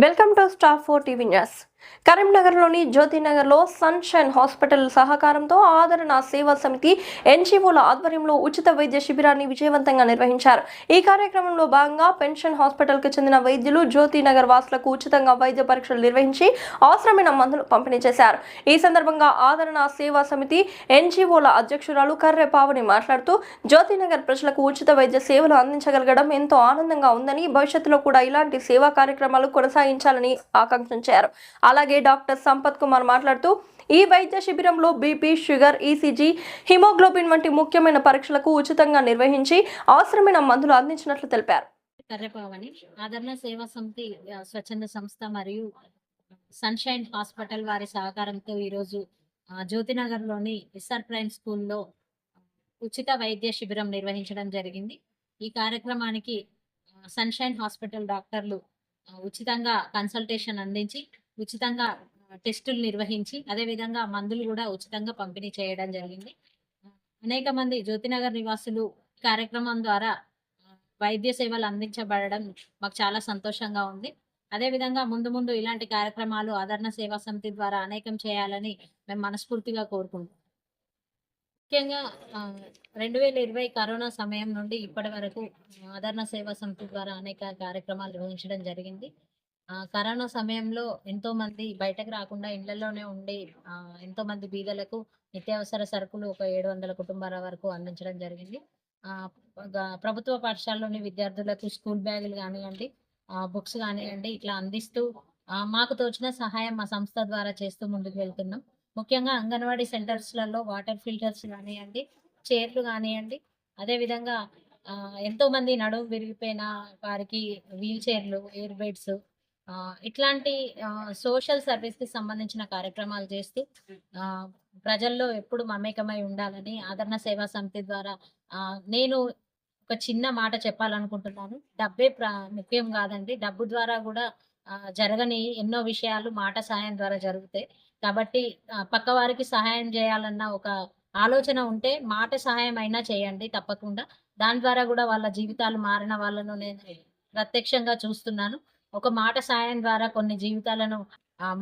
Welcome to star 4 TV news. కరీంనగర్లోని జ్యోతినగర్లో sunshine hospital సహకారంతో ఆదరణ సేవా సమితి ఎన్జీఓల ఆధ్వర్యంలో ఉచిత వైద్య శిబిరాన్ని విజయవంతంగా నిర్వహించారు. ఈ కార్యక్రమంలో భాగంగా పెన్షన్ హాస్పిటల్కు చెందిన వైద్యులు జ్యోతినగర్ వాసులకు ఉచితంగా వైద్య పరీక్షలు నిర్వహించి అవసరమైన మందులు పంపిణీ చేశారు. ఈ సందర్భంగా ఆదరణ సేవా సమితి ఎన్జీఓల అధ్యక్షురాలు కర్రె పావని మాట్లాడుతూ జ్యోతినగర్ ప్రజలకు ఉచిత వైద్య సేవలు అందించగలగడం ఎంతో ఆనందంగా ఉందని, భవిష్యత్తులో కూడా ఇలాంటి సేవా కార్యక్రమాలు కొనసాగించాలని ఆకాంక్షించారు. అలాగే డాక్టర్ సంపత్ కుమార్ మాట్లాడుతూ ఈ వైద్య శిబిరంలో బీపీ, షుగర్, ఈసీజీ, హిమోగ్లోబిన్ వంటి ముఖ్యమైన పరీక్షలకు ఉచితంగా నిర్వహించి అవసరమైన మందులు అందించినట్లు తెలిపారు. కర్రెపావని ఆదరణ సేవా సమితి స్వచ్ఛంద సంస్థ మరియు సన్షైన్ హాస్పిటల్ వారి సహకారంతో ఈరోజు జ్యోతినగర్లోని ఎస్ఆర్ ప్రైమ్ స్కూల్లో ఉచిత వైద్య శిబిరం నిర్వహించడం జరిగింది. ఈ కార్యక్రమానికి సన్షైన్ హాస్పిటల్ డాక్టర్లు ఉచితంగా కన్సల్టేషన్ అందించి, ఉచితంగా టెస్టులు నిర్వహించి, అదేవిధంగా మందులు కూడా ఉచితంగా పంపిణీ చేయడం జరిగింది. అనేక మంది జ్యోతినగర్ నివాసులు కార్యక్రమం ద్వారా వైద్య సేవలు అందించబడడం మాకు చాలా సంతోషంగా ఉంది. అదేవిధంగా ముందు ముందు ఇలాంటి కార్యక్రమాలు ఆదరణ సేవా సమితి ద్వారా అనేకం చేయాలని మేము మనస్ఫూర్తిగా కోరుకుంటున్నాం. ముఖ్యంగా 2020 కరోనా సమయం నుండి ఇప్పటి వరకు ఆదరణ సేవా సమితి ద్వారా అనేక కార్యక్రమాలు నిర్వహించడం జరిగింది. కరోనా సమయంలో ఎంతో మంది బయటకు రాకుండా ఇళ్లలోనే ఉండి ఎంతో మంది బీదలకు నిత్యావసర సరుకులు ఒక 700 కుటుంబాల వరకు అందించడం జరిగింది. ప్రభుత్వ పాఠశాలలోని విద్యార్థులకు స్కూల్ బ్యాగులు కానివ్వండి, బుక్స్ కానివ్వండి, ఇట్లా అందిస్తూ మాకు తోచిన సహాయం మా సంస్థ ద్వారా చేస్తూ ముందుకు వెళ్తున్నాం. ముఖ్యంగా అంగన్వాడీ సెంటర్స్లలో వాటర్ ఫిల్టర్స్ కానివ్వండి, చైర్లు కానివ్వండి, అదేవిధంగా ఎంతో మంది నడుము విరిగిపోయిన వారికి వీల్ చైర్లు, ఎయిర్ బెడ్స్, ఇట్లాంటి సోషల్ సర్వీస్‌కి సంబంధించిన కార్యక్రమాలు చేస్తూ ప్రజల్లో ఎప్పుడు మమేకమై ఉండాలని ఆదరణ సేవా సమితి ద్వారా నేను ఒక చిన్న మాట చెప్పాలనుకుంటున్నాను. డబ్బే ముఖ్యం కాదండి. డబ్బు ద్వారా కూడా జరగని ఎన్నో విషయాలు మాట సహాయం ద్వారా జరుగుతాయి. కాబట్టి పక్కవారికి సహాయం చేయాలన్న ఒక ఆలోచన ఉంటే మాట సహాయం అయినా చేయండి తప్పకుండా. దాని ద్వారా కూడా వాళ్ళ జీవితాలు మారిన వాళ్ళను నేను ప్రత్యక్షంగా చూస్తున్నాను. ఒక మాట సాయం ద్వారా కొన్ని జీవితాలను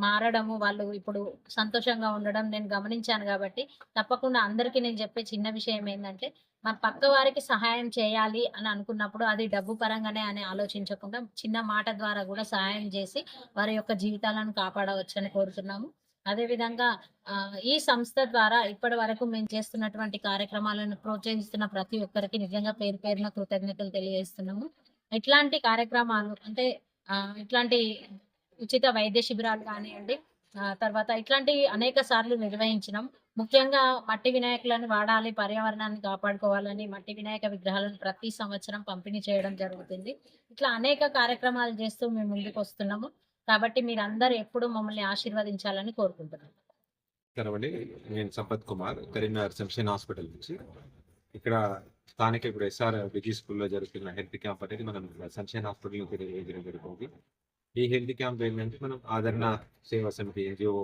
మారడము, వాళ్ళు ఇప్పుడు సంతోషంగా ఉండడం నేను గమనించాను కాబట్టి, తప్పకుండా అందరికీ నేను చెప్పే చిన్న విషయం ఏందంటే, మన పక్క వారికి సహాయం చేయాలి అని అనుకున్నప్పుడు అది డబ్బు పరంగానే అని ఆలోచించకుండా చిన్న మాట ద్వారా కూడా సహాయం చేసి వారి యొక్క జీవితాలను కాపాడవచ్చని కోరుతున్నాము. అదేవిధంగా ఈ సంస్థ ద్వారా ఇప్పటి వరకు మేము చేస్తున్నటువంటి కార్యక్రమాలను ప్రోత్సహిస్తున్న ప్రతి ఒక్కరికి నిజంగా పేరు పేరున కృతజ్ఞతలు తెలియజేస్తున్నాము. ఇట్లాంటి కార్యక్రమాలు అంటే ఇట్లాంటి ఉచిత వైద్య శిబిరాలు కానివ్వండి, తర్వాత ఇట్లాంటివి అనేక సార్లు నిర్వహించినాం. ముఖ్యంగా మట్టి వినాయకులను వాడాలి, పర్యావరణాన్ని కాపాడుకోవాలని మట్టి వినాయక విగ్రహాలను ప్రతి సంవత్సరం పంపిణీ చేయడం జరుగుతుంది. ఇట్లా అనేక కార్యక్రమాలు చేస్తూ మేము ముందుకొస్తున్నాము. కాబట్టి మీరందరూ ఎప్పుడూ మమ్మల్ని ఆశీర్వదించాలని కోరుకుంటున్నాను. నేను సంపత్ కుమార్, కరీంనగర్ సన్షైన్ హాస్పిటల్ నుంచి. ఇక్కడ స్థానిక ఇప్పుడు ఎస్ఆర్ బిజీ స్కూల్లో జరుగుతున్న హెల్త్ క్యాంప్ అనేది మనం సన్షైన్ హాస్పిటల్ జరుగుతుంది. ఈ హెల్త్ క్యాంప్ ఏంటంటే మనం ఆదరణ సేవా సమితి ఎన్జిఓ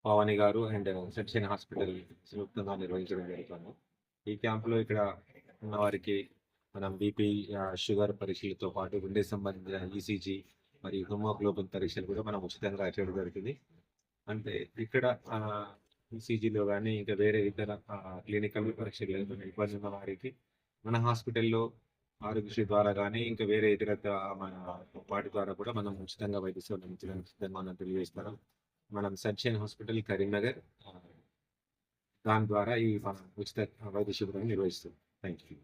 పావని గారు అండ్ సన్షైన్ హాస్పిటల్ సంయుక్తంగా నిర్వహించడం జరుగుతుంది. ఈ క్యాంపులో ఇక్కడ ఉన్న వారికి మనం బీపీ, షుగర్ పరీక్షలతో పాటు గుండె సంబంధించిన ఈసీజీ మరియు హిమోగ్లోబిన్ పరీక్షలు కూడా మనం ఉచితంగా చేయడం జరుగుతుంది. అంటే ఇక్కడ ఈసీజీలో కానీ ఇంకా వేరే ఇతర క్లినికల్ పరీక్షలు ఇబ్బంది ఉన్న వారికి మన హాస్పిటల్లో ఆరోగ్యశ్రీ ద్వారా కానీ ఇంకా వేరే ఇతర మన వాటి ద్వారా కూడా మనం ఉచితంగా వైద్య సేవలు అందించడానికి మనం తెలియజేస్తాం. మనం సన్షైన్ హాస్పిటల్ కరీంనగర్ దాని ద్వారా ఈ మనం ఉచిత వైద్య శిబిరాన్ని నిర్వహిస్తాం. Thank you.